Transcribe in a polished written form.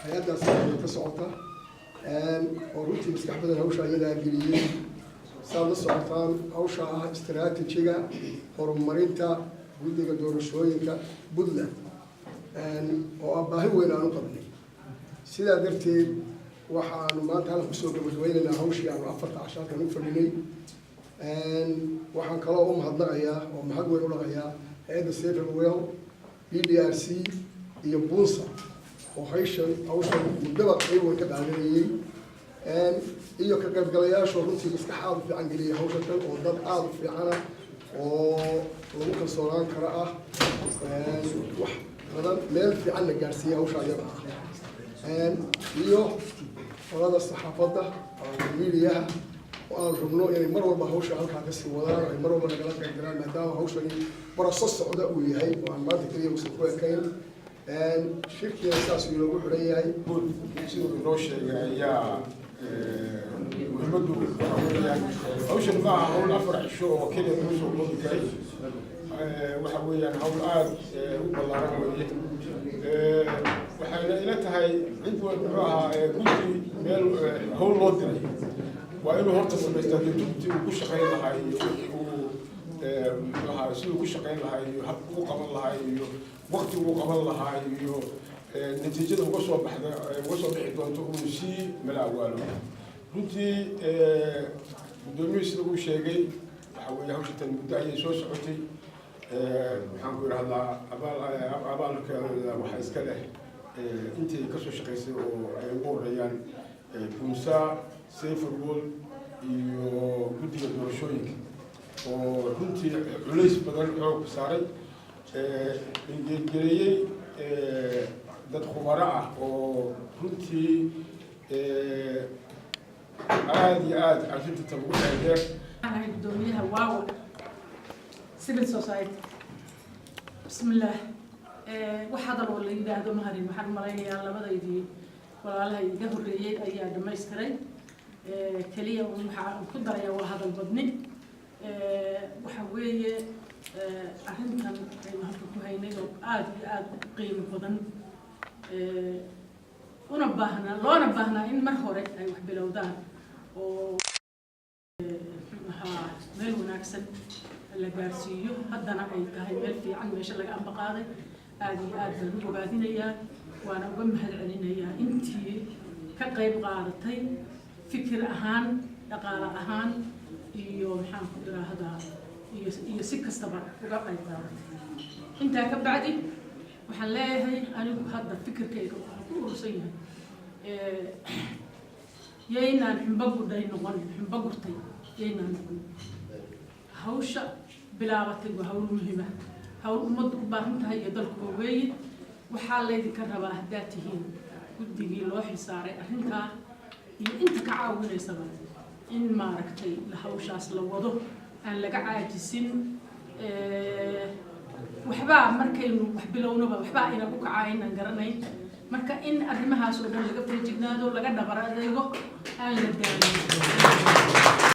hay-addaas ka socota oo runtii maskax badan hawsha ayadaa geliyey saad la socotaan hawsha ah istiraatiijiga horumarinta guddiga doorashooyinka Puntland oo ah baahi weyn aan u qabnay sidaa darteed waxaanu maanta halka kusoo gabagabaynaynaa hawshii aanu 4 casharkan u fadhinay waxaan kaloo u mahadnaqayaa oo mahad weyn u dhaqayaa hay'adda Safewell BDRC iyo Bunsa oo hawshan muddaba qayb weyn ka qaadanayay iyo ka qaybgalayaasha runtii maskaxaad fiican geliyay hawshan oo dad aad u fiican oo lagu kalsoonaan kara ah wax badan meel fiican la gaarsiiyay hawsha iyada iyo qolada saxaafadda media oo aan rabno inay mar walba hawsha halkaa ka sii wadaan ay mar walba nagala qaybgalaan maadaama hawshani process socda uu yahay oo aan maanta kaliya uusan ku ekayn shirkiina saas loogu xiran yahay siduu inoo sheegay ayaa muhiimadu hawshan ma aha hawl 4 cisho oo keliya lagu soo koobi karay waxa weeyaan hawl aad u ballaaran weeye waxayna ila tahay cid walba muxuu ahaa guddi meel hawl loo diray waa inuu horta samaystaa dugti uu ku shaqayn lahaa iyo muxuu ahaa siduu ku shaqayn lahaa iyo habka uu qaban lahaa iyo waqti uu qaban lahaa iyo natiijada uga soo bixi doonto uu sii malaawaalo runtii gudoomiyuhu sida uu sheegay waxa weeye hawshan muddo ayay soo socotay waxaan ku yiraahdaa abaalka waxa iska leh intii ka soo shaqaysay oo ay ugu horeeyaan Bunsa Safewell iyo guddiga doorashooyinka oo runtii culays badan xoog saaray geliyay dad khubaro ah oo runtii aad iyo aad arrinta ugu taageer أنا الدنيا واو civil society بسم الله waxaad loo leeyahay mahadin waxaan maleeyaa labadaydii walaalahay iga horeeyay ayaa dhamaystiray kaliya waxaan ku daray wada hadal badnin waxa weeye arrintan aynu halka ku haynay oo aad iyo aad qiimo badan loona baahna in mar hore ay wax bilowdaan oo meel wanaagsan la gaarsiiyo haddana ay tahay meel fiican meesha laga ambaqaaday aad iyo aad baan u ogaadinayaa waana uga mahadcelinayaa intii ka qayb qaadatay fikir ahaan dhaqaale ahaan iyo maxaan ku yiraahdaa iyo si kastaba uga qayb qaadatay intaa ka bacdi waxaan leeyahay anigu hadda fikirkayga waxaan ku urursan yahay yaynaan xumba gudhay noqon xumba gurtay yaynaan noqon hawsha bilaabatay waa hawl muhiima hawl ummaddu u baahan tahay iyo dalkuba weeye waxaa laydinka rabaa haddaad tihiin guddigii loo xilsaaray arrintaa iyo inta ka caawinaysaba in maaragtay hawshaas la wado aan laga caajisin waxbaa markaynu wax bilownaba waxbaa ina ku kacaynaan garanayn marka in arrimahaas oo dhan laga feejignaado laga dhabar adeego aan la daanin